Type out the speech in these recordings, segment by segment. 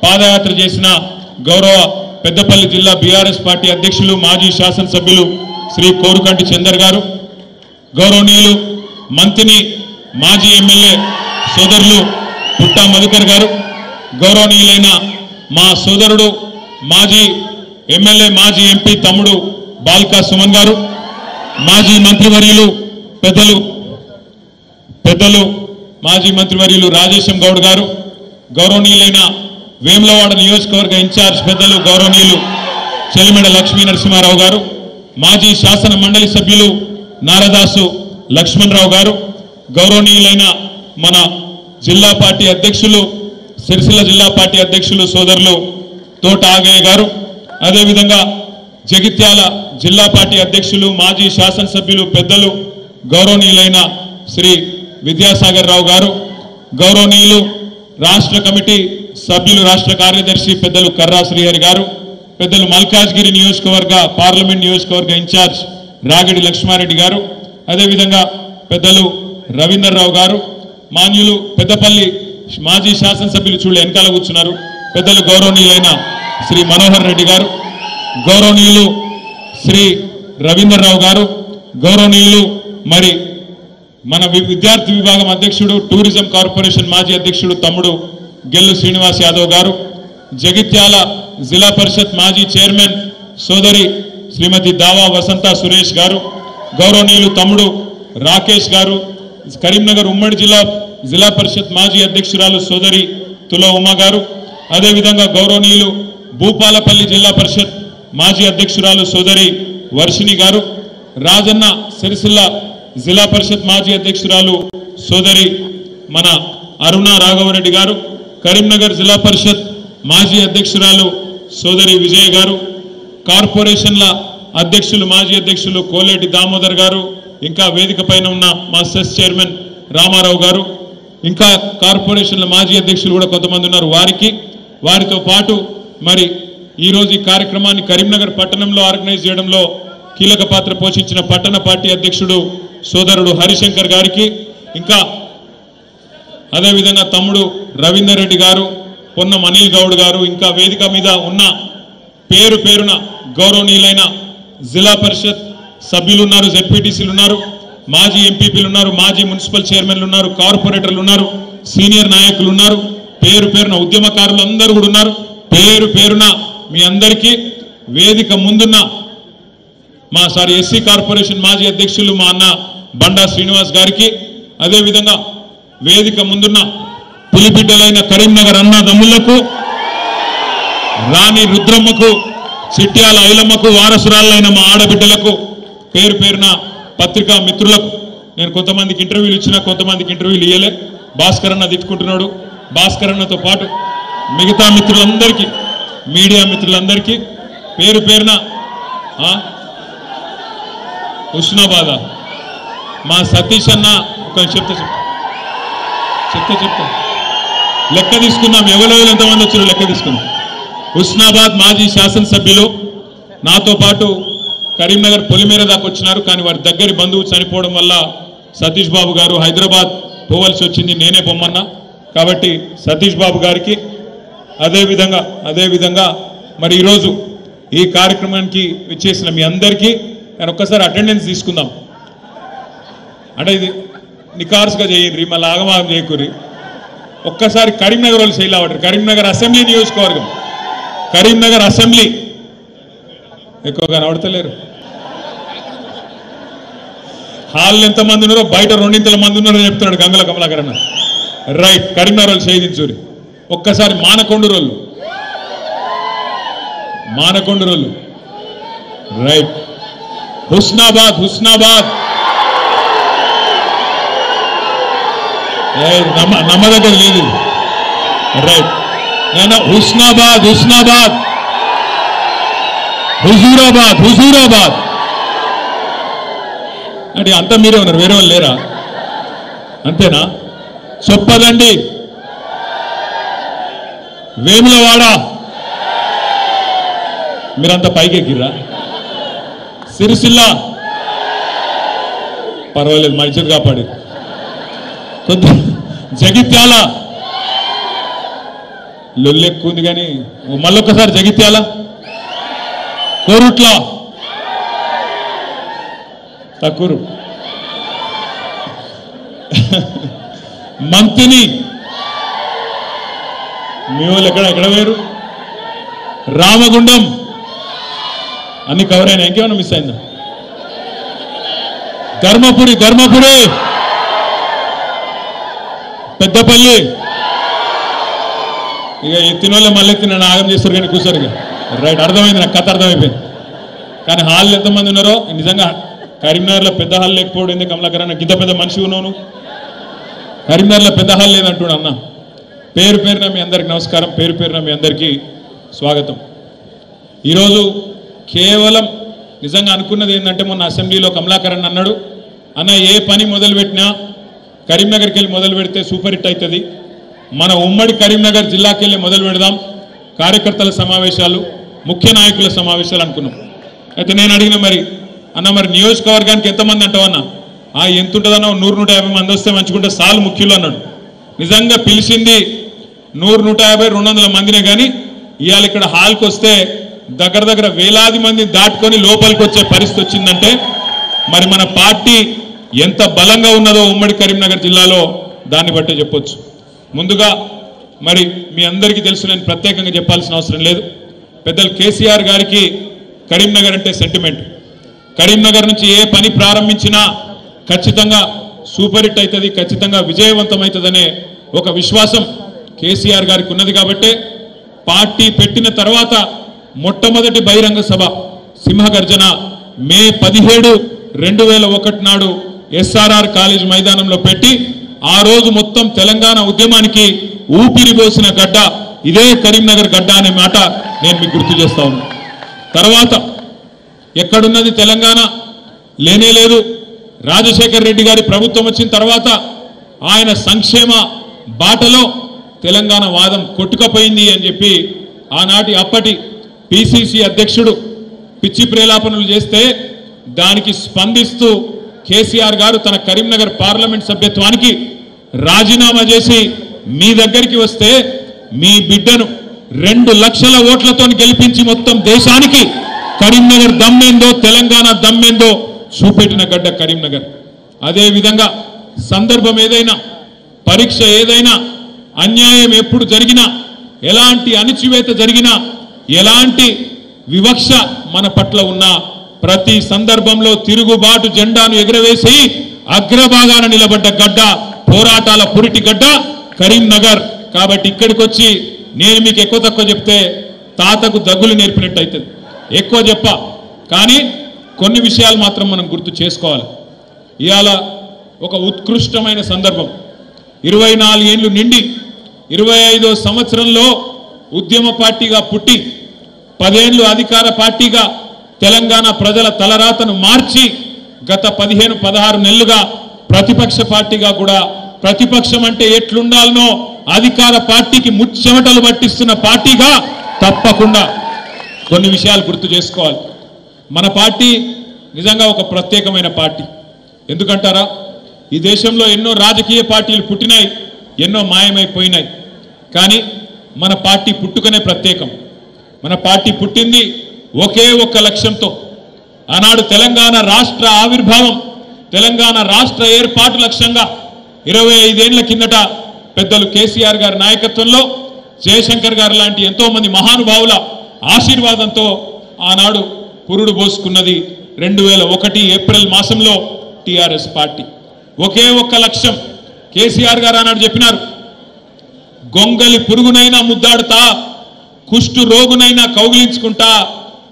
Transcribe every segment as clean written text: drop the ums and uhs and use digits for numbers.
పాదయాత్ర చేసిన గౌరవ పెద్దపల్లి జిల్లా బీఆర్ఎస్ పార్టీ అధ్యక్షులు మాజీ శాసనసభ్యులు శ్రీ కోరుకంటి చందర్ గారు, గౌరవనీయులు మంత్రిని మాజీ ఎమ్మెల్యే సోదరులు పుట్టా మధుకర్ గారు, గౌరవనీయులైన మా సోదరుడు మాజీ ఎమ్మెల్యే మాజీ ఎంపీ తమ్ముడు బాల్కా సుమన్ గారు, మాజీ మంత్రివర్యులు పెద్దలు మాజీ మంత్రివర్యులు రాజేశం గౌడ్ గారు, గౌరవనీయులైన వేములవాడ నియోజకవర్గ ఇన్ఛార్జ్ పెద్దలు గౌరవనీయులు చెలిమెడ లక్ష్మీ నరసింహారావు గారు, మాజీ శాసన మండలి సభ్యులు నారదాసు లక్ష్మణరావు గారు, గౌరవనీయులైన మన జిల్లా పార్టీ అధ్యక్షులు సిరిసిల్ల జిల్లా పార్టీ అధ్యక్షులు సోదరులు తోట ఆగయ్య గారు, అదేవిధంగా జగిత్యాల జిల్లా పార్టీ అధ్యక్షులు మాజీ శాసనసభ్యులు పెద్దలు గౌరవనీయులైన శ్రీ విద్యాసాగర్ రావు గారు, గౌరవనీయులు రాష్ట్ర కమిటీ సభ్యులు రాష్ట్ర కార్యదర్శి పెద్దలు కర్రా శ్రీహరి గారు, పెద్దలు మల్కాజ్గిరి నియోజకవర్గ పార్లమెంట్ నియోజకవర్గ ఇన్ఛార్జ్ రాగిడి లక్ష్మారెడ్డి గారు, అదేవిధంగా పెద్దలు రవీందర్రావు గారు, మాన్యులు పెద్దపల్లి మాజీ శాసనసభ్యులు చూడ వెనకాల కూర్చున్నారు పెద్దలు గౌరవనీయులైన శ్రీ మనోహర్ రెడ్డి గారు, గౌరవనీయులు శ్రీ రవీందర్రావు గారు, గౌరవనీయులు మరి మన విద్యార్థి విభాగం అధ్యక్షుడు టూరిజం కార్పొరేషన్ మాజీ అధ్యక్షుడు తమ్ముడు గెల్లు శ్రీనివాస్ యాదవ్ గారు, జగిత్యాల జిల్లా పరిషత్ మాజీ చైర్మన్ సోదరి శ్రీమతి దావా వసంత సురేష్ గారు, గౌరవనీయులు తమ్ముడు రాకేష్ గారు, కరీంనగర్ ఉమ్మడి జిల్లా పరిషత్ మాజీ అధ్యక్షురాలు సోదరి తుల ఉమా గారు, అదేవిధంగా గౌరవనీయులు భూపాలపల్లి జిల్లా పరిషత్ మాజీ అధ్యక్షురాలు సోదరి వర్షిణి గారు, రాజన్న సిరిసిల్ల జిల్లా పరిషత్ మాజీ అధ్యక్షురాలు సోదరి మన అరుణ రాఘవరెడ్డి గారు, కరీంనగర్ జిల్లా పరిషత్ మాజీ అధ్యక్షురాలు సోదరి విజయ్ గారు, కార్పొరేషన్ల అధ్యక్షులు మాజీ అధ్యక్షులు కోలేటి దామోదర్ గారు, ఇంకా వేదిక పైన ఉన్న మా సెస్ చైర్మన్ రామారావు గారు, ఇంకా కార్పొరేషన్ల మాజీ అధ్యక్షులు కూడా కొంతమంది ఉన్నారు. వారితో పాటు మరి ఈరోజు ఈ కార్యక్రమాన్ని కరీంనగర్ పట్టణంలో ఆర్గనైజ్ చేయడంలో కీలక పాత్ర పోషించిన పట్టణ పార్టీ అధ్యక్షుడు సోదరుడు హరిశంకర్ గారికి, ఇంకా అదేవిధంగా తమ్ముడు రవీందర్ రెడ్డి గారు, పొన్నం అనిల్ గౌడ్ గారు, ఇంకా వేదిక మీద ఉన్న పేరున గౌరవనీయులైన జిల్లా పరిషత్ సభ్యులు ఉన్నారు, జెడ్పీటీసీలు ఉన్నారు, మాజీ ఎంపీపీలు ఉన్నారు, మాజీ మున్సిపల్ చైర్మన్లు ఉన్నారు, కార్పొరేటర్లు ఉన్నారు, సీనియర్ నాయకులు ఉన్నారు, పేరున ఉద్యమకారులు అందరూ కూడా ఉన్నారు. పేరున మీ అందరికీ వేదిక ముందున్న మా ఎస్సీ కార్పొరేషన్ మాజీ అధ్యక్షులు మా అన్న బండా శ్రీనివాస్ గారికి, అదేవిధంగా వేదిక ముందున్న పులిబిడ్డలైన కరీంనగర్ అన్న దమ్ములకు, రాణి రుద్రమ్మకు, చిట్యాల ఐలమ్మకు వారసురాలైన మా ఆడబిడ్డలకు, పేరున పత్రికా మిత్రులకు, నేను కొంతమందికి ఇంటర్వ్యూలు ఇచ్చినా కొంతమందికి ఇంటర్వ్యూలు ఇయ్యలే. భాస్కర్ అన్న తిట్టుకుంటున్నాడు. భాస్కర్ అన్నతో పాటు మిగతా మిత్రులందరికీ, మీడియా మిత్రులందరికీ పేరున హుస్నాబాద్ మా సతీష్ అన్న ఒక చెప్తా లెక్క తీసుకున్నాం. ఎవరెవరు ఎంతమంది వచ్చారో లెక్క తీసుకున్నాం. హుస్నాబాద్ మాజీ శాసనసభ్యులు నాతో పాటు కరీంనగర్ పొలిమేర దాకా వచ్చినారు. కానీ వారి దగ్గరి బంధువు చనిపోవడం వల్ల సతీష్ బాబు గారు హైదరాబాద్ పోవలసి వచ్చింది. నేనే పొమ్మన్నా. కాబట్టి సతీష్ బాబు గారికి, అదేవిధంగా మరి ఈరోజు ఈ కార్యక్రమానికి విచ్చేసిన మీ అందరికీ నేను ఒక్కసారి అటెండెన్స్ తీసుకుందాం. అంటే ఇది నికార్స్గా చేయండి, మళ్ళీ ఆగమాగం చేయకూరి. ఒక్కసారి కరీంనగర్ వాళ్ళు శైలావటారు. కరీంనగర్ అసెంబ్లీ నియోజకవర్గం, కరీంనగర్ అసెంబ్లీ ఎక్కువగా నడతలేరు. హాల్ ఎంతమంది ఉన్నారో బయట 2 మంది ఉన్నారో చెప్తున్నాడు గంగుల కమలాకర్ అన్న. రైట్, కరీంనగర్ వాళ్ళు చేయించూరి. ఒక్కసారి మానకొండూరు రైట్, హుస్నాబాద్ నమ్మ దగ్గర లేదు. రైట్, నేను హుస్నాబాద్ హుజూరాబాద్ అంటే అంతా మీరే ఉన్నారు, వేరే వాళ్ళు లేరా? అంతేనా? చొప్పదండి, వేములవాడ, మీరంతా పైకెక్కిర్రా? సిరిసిల్ల పర్వాలేదు, మా ఇజ్జత్ కాపాడి. జగిత్యాల లొల్లెక్కువ ఉంది కానీ మళ్ళొక్కసారి జగిత్యాల కోరుట్ల తక్కురు మంతిని మీ వాళ్ళు ఎక్కడ వేరు రామగుండం అన్ని కవర్ అయినా ఇంకేమన్నా మిస్ అయిందా ధర్మపురి పెద్దపల్లి ఇక ఎత్తిన వాళ్ళే మళ్ళీ ఎత్తిన ఆగం చేస్తారు కానీ కూర్చోరు ఇక రైట్ అర్థమైంది నాకు కథ అర్థమైపోయింది కానీ హాల్ ఎంతమంది ఉన్నారో నిజంగా కరీంనగర్లో పెద్ద హాల్ లేకపోవడం ఎందుకు కమలాకరణ గిద్ద పెద్ద మనిషి ఉన్నాను కరీంనగర్లో పెద్ద హాల్ లేదంటున్నా అన్న పేరు పేరున మీ అందరికి నమస్కారం పేరు పేరున మీ అందరికీ స్వాగతం ఈరోజు కేవలం నిజంగా అనుకున్నది ఏంటంటే మొన్న అసెంబ్లీలో కమలాకరణ అన్నాడు అన్న ఏ పని మొదలుపెట్టినా కరీంనగర్కి వెళ్ళి మొదలు పెడితే సూపర్ హిట్ అవుతుంది మన ఉమ్మడి కరీంనగర్ జిల్లాకి వెళ్ళి మొదలు పెడదాం కార్యకర్తల సమావేశాలు ముఖ్య నాయకుల సమావేశాలు అనుకున్నాం అయితే నేను అడిగిన మరి అన్న మరి నియోజకవర్గానికి ఎంతమంది అంటావన్నా ఎంత ఉంటుందన్నా 100-150 మంది వస్తే మంచుకుంటే సాలు ముఖ్యులు అన్నాడు నిజంగా పిలిచింది 100-150-200 మందినే కానీ ఇవాళ ఇక్కడ హాల్కి వస్తే దగ్గర వేలాది మంది దాటుకొని లోపలికి వచ్చే పరిస్థితి వచ్చిందంటే మరి మన పార్టీ ఎంత బలంగా ఉన్నదో ఉమ్మడి కరీంనగర్ జిల్లాలో దాన్ని బట్టే చెప్పొచ్చు ముందుగా మరి మీ అందరికీ తెలుసు నేను ప్రత్యేకంగా చెప్పాల్సిన అవసరం లేదు పెద్దలు కేసీఆర్ గారికి కరీంనగర్ అంటే సెంటిమెంట్ కరీంనగర్ నుంచి ఏ పని ప్రారంభించినా ఖచ్చితంగా సూపర్ హిట్ అవుతుంది ఖచ్చితంగా విజయవంతమవుతుందనే ఒక విశ్వాసం కేసీఆర్ గారికి ఉన్నది కాబట్టి పార్టీ పెట్టిన తర్వాత మొట్టమొదటి బహిరంగ సభ సింహగర్జన మే 17, 2001 నాడు ఎస్ఆర్ఆర్ కాలేజ్ మైదానంలో పెట్టి ఆ రోజు మొత్తం తెలంగాణ ఉద్యమానికి ఊపిరి పోసిన గడ్డ ఇదే కరీంనగర్ గడ్డ అనే మాట నేను మీకు గుర్తు చేస్తా ఉన్నాను తర్వాత ఎక్కడున్నది తెలంగాణ లేనే లేదు రాజశేఖర్ రెడ్డి గారి ప్రభుత్వం వచ్చిన తర్వాత ఆయన సంక్షేమ బాటలో తెలంగాణ వాదం కొట్టుకపోయింది అని చెప్పి ఆనాటి అప్పటి పిసిసి అధ్యక్షుడు పిచ్చి ప్రేలాపనలు చేస్తే దానికి స్పందిస్తూ కేసీఆర్ గారు తన కరీంనగర్ పార్లమెంట్ సభ్యత్వానికి రాజీనామా చేసి మీ దగ్గరికి వస్తే మీ బిడ్డను 2 లక్షల ఓట్లతో గెలిపించి మొత్తం దేశానికి కరీంనగర్ దమ్మేందో తెలంగాణ దమ్మేందో చూపెట్టిన గడ్డ కరీంనగర్ అదే విధంగా సందర్భం ఏదైనా పరీక్ష ఏదైనా అన్యాయం ఎప్పుడు జరిగినా ఎలాంటి అణచివేత జరిగినా ఎలాంటి వివక్ష మన పట్ల ఉన్నా ప్రతి సందర్భంలో తిరుగుబాటు జెండాను ఎగురవేసి అగ్రభాగాన నిలబడ్డ గడ్డ పోరాటాల పురిటి గడ్డ కరీంనగర్ కాబట్టి ఇక్కడికి వచ్చి నేను మీకు ఎక్కువ తక్కువ చెప్తే తాతకు దగ్గులు నేర్పినట్టు అవుతుంది ఎక్కువ చెప్ప కానీ కొన్ని విషయాలు మాత్రం మనం గుర్తు చేసుకోవాలి ఇవాళ ఒక ఉత్కృష్టమైన సందర్భం 24 ఏళ్ళు నిండి 25వ సంవత్సరంలో ఉద్యమ పార్టీగా పుట్టి 10 ఏళ్ళు అధికార పార్టీగా తెలంగాణ ప్రజల తలరాతను మార్చి గత 15-16 నెలలుగా ప్రతిపక్ష పార్టీగా కూడా ప్రతిపక్షం అంటే ఎట్లుండాలనో అధికార పార్టీకి ముచ్చెమటలు పట్టిస్తున్న పార్టీగా తప్పకుండా కొన్ని విషయాలు గుర్తు చేసుకోవాలి మన పార్టీ నిజంగా ఒక ప్రత్యేకమైన పార్టీ ఎందుకంటారా ఈ దేశంలో ఎన్నో రాజకీయ పార్టీలు పుట్టినాయి ఎన్నో మాయమైపోయినాయి కానీ మన పార్టీ పుట్టుకనే ప్రత్యేకం మన పార్టీ పుట్టింది ఒకే ఒక్క లక్ష్యంతో ఆనాడు తెలంగాణ రాష్ట్ర ఆవిర్భావం తెలంగాణ రాష్ట్ర ఏర్పాటు లక్ష్యంగా 25 ఏళ్ల కిందట పెద్దలు కేసీఆర్ గారి నాయకత్వంలో జయశంకర్ గారు లాంటి ఎంతో మంది మహానుభావుల ఆశీర్వాదంతో ఆనాడు పురుడు పోసుకున్నది 2001 ఏప్రిల్ మాసంలో టిఆర్ఎస్ పార్టీ ఒకే ఒక్క లక్ష్యం కేసీఆర్ గారు ఆనాడు చెప్పినారు గొంగలి పురుగునైనా ముద్దాడుతా కుష్టు రోగునైనా కౌగిలించుకుంటా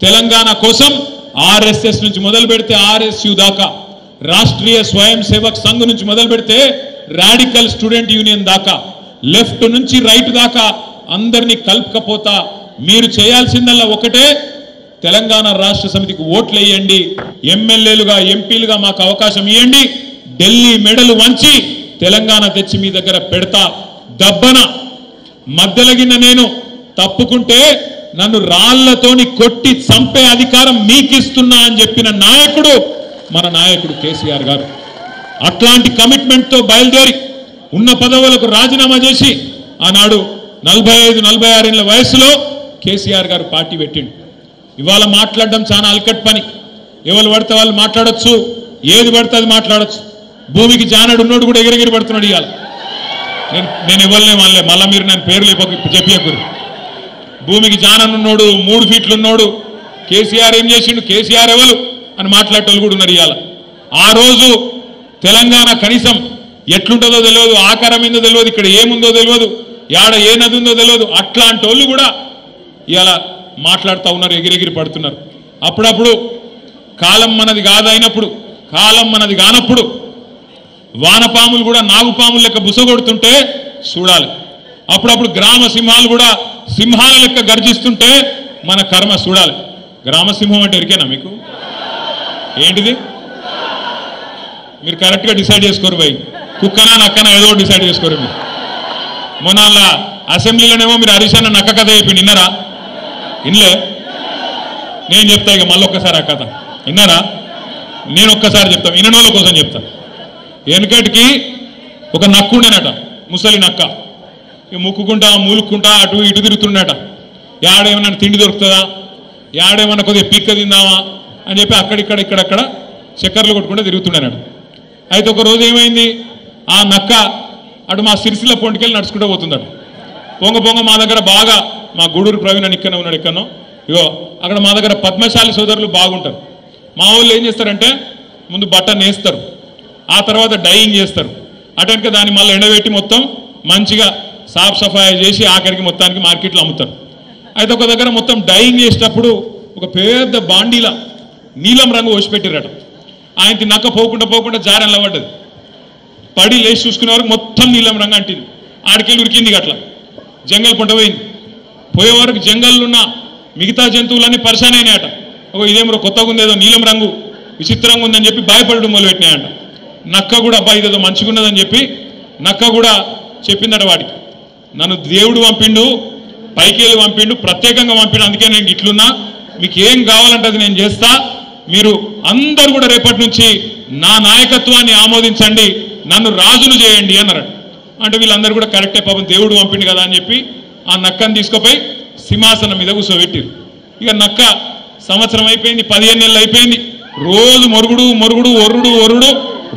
తెలంగాణ కోసం ఆర్ఎస్ఎస్ నుంచి మొదలు పెడితే ఆర్ఎస్యు దాకా రాష్ట్రీయ స్వయం సేవక్ సంఘ్ నుంచి మొదలు పెడితే రాడికల్ స్టూడెంట్ యూనియన్ దాకా లెఫ్ట్ నుంచి రైట్ దాకా అందరినీ కలుపుకపోతా మీరు చేయాల్సిందల్లా ఒకటే తెలంగాణ రాష్ట్ర సమితికి ఓట్లు వేయండి ఎమ్మెల్యేలుగా ఎంపీలుగా మాకు అవకాశం ఇవ్వండి ఢిల్లీ మెడలు వంచి తెలంగాణ తెచ్చి మీ దగ్గర పెడతా దబ్బన మధ్యలగిన నేను తప్పుకుంటే నన్ను రాళ్లతోని కొట్టి చంపే అధికారం మీకిస్తున్నా అని చెప్పిన నాయకుడు మన నాయకుడు కేసీఆర్ గారు అట్లాంటి కమిట్మెంట్తో బయలుదేరి ఉన్న పదవులకు రాజీనామా చేసి ఆనాడు 45-46 ఏళ్ల వయసులో కేసీఆర్ గారు పార్టీ పెట్టిండు. ఇవాళ మాట్లాడడం చాలా అల్కట్ పని. ఎవరు పడితే వాళ్ళు మాట్లాడొచ్చు, ఏది పడితే అది మాట్లాడొచ్చు. భూమికి జానడు ఉన్నోడు కూడా ఎగిరెగిరి పడుతున్నాడు. ఇవాళ నేను ఇవ్వలే మళ్ళీ మీరు నేను పేర్లు చెప్పకూరు. భూమికి జాననున్నోడు 3 ఫీట్లు ఉన్నోడు కేసీఆర్ ఏం చేసిండు, కేసీఆర్ ఎవరు అని మాట్లాడేటోళ్ళు కూడా ఉన్నారు. ఇవాళ ఆ రోజు తెలంగాణ కనీసం ఎట్లుంటుందో తెలియదు, ఆకారం ఏందో తెలియదు, ఇక్కడ ఏముందో తెలియదు, యాడ ఏ నది ఉందో తెలియదు. అట్లాంటి వాళ్ళు కూడా ఇవాళ మాట్లాడుతూ ఉన్నారు, ఎగిరెగిరి పడుతున్నారు. అప్పుడప్పుడు కాలం మనది కాదైనప్పుడు, కాలం మనది కానప్పుడు వానపాములు కూడా నాగుపాములు లెక్క బుసగొడుతుంటే చూడాలి. అప్పుడప్పుడు గ్రామ సింహాలు కూడా సింహాల లెక్క గర్జిస్తుంటే మన కర్మ చూడాలి. గ్రామసింహం అంటే ఎరికేనా మీకు? ఏంటిది? మీరు కరెక్ట్గా డిసైడ్ చేసుకోరు భయ్. కుక్కనా నక్కనా ఏదో డిసైడ్ చేసుకోరు మీరు. మొన్న అసెంబ్లీలోనేమో మీరు హరీష్ నక్క కథ చెప్పి విన్నారా? ఇన్లే. నేను చెప్తా ఇక మళ్ళీ ఒక్కసారి ఆ కథ విన్నారా? నేను ఒక్కసారి చెప్తాను, విననోళ్ళ కోసం చెప్తా. వెనకటికి ఒక నక్కు ఉండేనట, ముసలి నక్క. ముక్కుకుంటా మూలుక్కుంటా అటు ఇటు తిరుగుతుండట. యాడేమన్నా తిండి దొరుకుతుందా, యాడేమన్నా కొద్దిగా పిక్క తిందామా అని చెప్పి ఇక్కడక్కడ చక్కర్లు కొట్టుకుంటూ తిరుగుతుండేనట. అయితే ఒక రోజు ఏమైంది, ఆ నక్క అటు మా సిరిసిల్ల పొంటికెళ్ళి నడుచుకుంటూ పోతుందట. పొంగ మా దగ్గర బాగా మా గూడూరు ప్రవీణ్ అని ఇక్కడనే ఉన్నాడు, ఎక్కడనో. ఇగో అక్కడ మా దగ్గర పద్మశాలి సోదరులు బాగుంటారు. మా వాళ్ళు ఏం చేస్తారంటే ముందు బట్ట నేస్తారు, ఆ తర్వాత డైయింగ్ చేస్తారు. అటెనక దాన్ని మళ్ళీ ఎండబెట్టి మొత్తం మంచిగా సాఫ్ సఫాయి చేసి ఆఖరికి మొత్తానికి మార్కెట్లో అమ్ముతారు. అయితే ఒక దగ్గర మొత్తం డైయింగ్ చేసేటప్పుడు ఒక పెద్ద బాండీలా నీలం రంగు పోసిపెట్టిరట. ఆయనకి నక్క పోకుండా జారెన్లా పడ్డది. పడి లేచి చూసుకునే వరకు మొత్తం నీలం రంగు అంటింది. ఆడికెళ్ళి ఉరికింది. అట్లా జంగల్ పంట పోయింది. పోయే వరకు జంగల్లో ఉన్న మిగతా జంతువులన్నీ పరిశాన్ అయినాయట. ఇదేమో కొత్తగా ఉంది, ఏదో నీలం రంగు విచిత్రంగా ఉందని చెప్పి భయపడడం మొదలుపెట్టినాయట. నక్క కూడా అబ్బాయి ఇదేదో మంచిగున్నదని చెప్పి నక్క కూడా చెప్పిందట వాడికి, నన్ను దేవుడు పంపిండు, పైకి వెళ్ళి పంపిండు, ప్రత్యేకంగా పంపిండు, అందుకే నేను ఇట్లున్నా, మీకు ఏం కావాలంటే అది నేను చేస్తా, మీరు అందరూ కూడా రేపటి నుంచి నా నాయకత్వాన్ని ఆమోదించండి, నన్ను రాజును చేయండి అన్నారట. అంటే వీళ్ళందరూ కూడా కరెక్టే, పాపం దేవుడు పంపిండు కదా అని చెప్పి ఆ నక్కను తీసుకుపోయి సింహాసనం మీద కూర్చోబెట్టిరు. ఇక నక్క సంవత్సరం అయిపోయింది, 15 నెలలు అయిపోయింది. రోజు మొరుగుడు ఒర్రుడు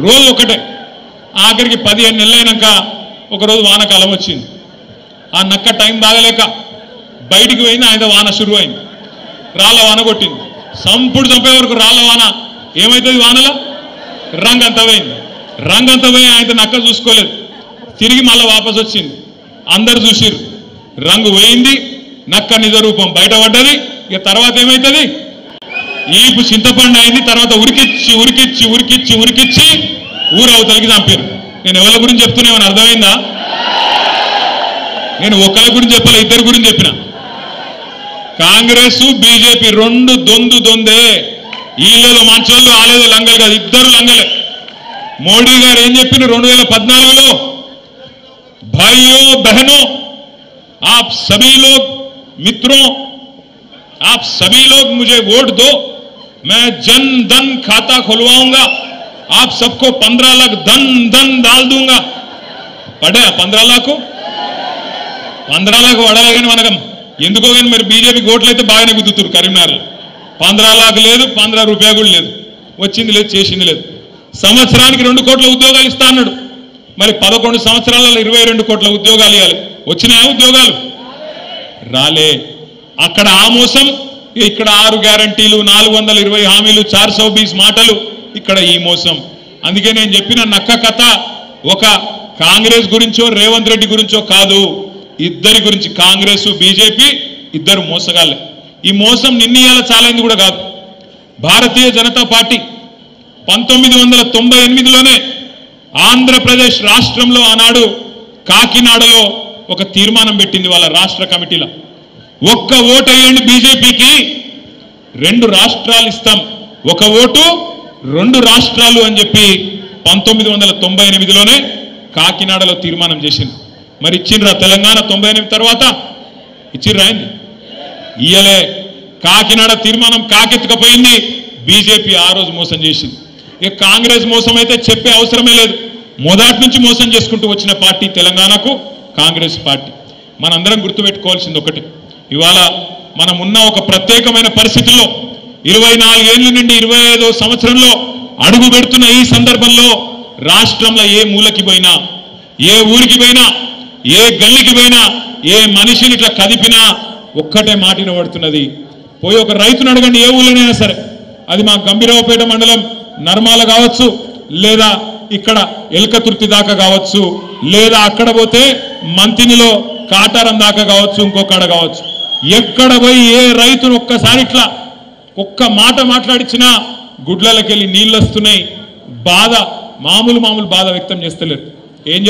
రోజు ఒకటే. ఆఖరికి 15 నెలలు అయినాక ఒకరోజు వానకాలం వచ్చింది. ఆ నక్క టైం బాగలేక బయటికి పోయింది. ఆయన వాన షురువు అయింది. రాళ్ళ వాన కొట్టింది. సంపుడు చంపే వరకు రాళ్ళ వాన ఏమవుతుంది, వానలో రంగంతా పోయి ఆయన నక్క చూసుకోలేదు. తిరిగి మళ్ళీ వాపసు వచ్చింది. అందరు చూసిరు, రంగు పోయింది, నక్క నిజ రూపం బయటపడ్డది. ఇక తర్వాత ఏమవుతుంది, ఈపు చింతపండు అయింది. తర్వాత ఉరికిచ్చి ఊరవతలకి చంపారు. నేను ఎవరి గురించి చెప్తున్నామని అర్థమైందా? నేను ఒకరి గురించి చెప్పాలి, ఇద్దరి గురించి చెప్పిన. కాంగ్రెస్ బీజేపీ రెండు దొందే. ఈళ్ళలో మంచోళ్ళు, ఆలేదో లంగలు కాదు, ఇద్దరు లంగలే. మోడీ గారు ఏం చెప్పిన 2014లో, भाइयों बहनों आप सभी लोग मित्रों आप सभी लोग मुझे वोट दो, मैं जन धन खाता खुलवाऊंगा, आप सबको 15 लाख धन डाल दूंगा. पढ़े 15 लाख 15 लाख పడాలి. కానీ మనకు ఎందుకో కానీ మరి బీజేపీకి ఓట్లు అయితే బాగానే గుద్దుతున్నారు. కరీంనగర్లో 15 లాఖ లేదు, 15 రూపాయలు కూడా లేదు, వచ్చింది లేదు, చేసింది లేదు. సంవత్సరానికి 2 కోట్ల ఉద్యోగాలు ఇస్తా అన్నాడు. మరి 11 సంవత్సరాలలో 22 కోట్ల ఉద్యోగాలు ఇవ్వాలి. వచ్చినాయా ఉద్యోగాలు? రాలే. అక్కడ ఆ మోసం, ఇక్కడ 6 గ్యారంటీలు, 420 హామీలు, 420 మాటలు, ఇక్కడ ఈ మోసం. అందుకే నేను చెప్పిన నక్క కథ ఒక కాంగ్రెస్ గురించో రేవంత్ రెడ్డి గురించో కాదు, ఇద్దరి గురించి. కాంగ్రెస్ బీజేపీ ఇద్దరు మోసగాళ్ళే. ఈ మోసం నిన్నీయాల చాలైంది కూడా కాదు. భారతీయ జనతా పార్టీ 1998లోనే ఆంధ్రప్రదేశ్ రాష్ట్రంలో ఆనాడు కాకినాడలో ఒక తీర్మానం పెట్టింది వాళ్ళ రాష్ట్ర కమిటీలో. ఒక్క ఓటు వేయండి బీజేపీకి, 2 రాష్ట్రాలు ఇస్తాం, ఒక ఓటు 2 రాష్ట్రాలు అని చెప్పి 1998లోనే కాకినాడలో తీర్మానం చేసింది. మరి ఇచ్చిండ్రా తెలంగాణ 98 తర్వాత? ఇచ్చిర్రా అయింది? ఇయ్యలే. కాకినాడ తీర్మానం కాకెత్తుకపోయింది. బీజేపీ ఆ రోజు మోసం చేసింది. ఇక కాంగ్రెస్ మోసం అయితే చెప్పే అవసరమే లేదు. మొదటి నుంచి మోసం చేసుకుంటూ వచ్చిన పార్టీ తెలంగాణకు కాంగ్రెస్ పార్టీ. మనందరం గుర్తుపెట్టుకోవాల్సింది ఒకటి, ఇవాళ మనం ఉన్న ఒక ప్రత్యేకమైన పరిస్థితుల్లో 24 ఏళ్ల నుండి 25వ సంవత్సరంలో అడుగు పెడుతున్న ఈ సందర్భంలో రాష్ట్రంలో ఏ మూలకి పోయినా, ఏ ఊరికి పోయినా, ఏ గల్లికి పోయినా, ఏ మనిషిని ఇట్లా కదిపినా ఒక్కటే మాట వినబడుతున్నది. పోయి ఒక రైతును అడగండి, ఏ ఊళ్ళోనైనా సరే, అది మా గంభీరావుపేట మండలం నర్మాల కావచ్చు, లేదా ఇక్కడ ఎల్కతుర్తి దాకా కావచ్చు, లేదా అక్కడ పోతే మంతినిలో కాటారం దాకా కావచ్చు, ఇంకొకడ కావచ్చు, ఎక్కడ పోయి ఏ రైతును ఒక్కసారి ఇట్లా ఒక్క మాట మాట్లాడించినా గుడ్లకెళ్ళి నీళ్ళు వస్తున్నాయి. బాధ మామూలు బాధ వ్యక్తం చేస్తలేరు. ఏం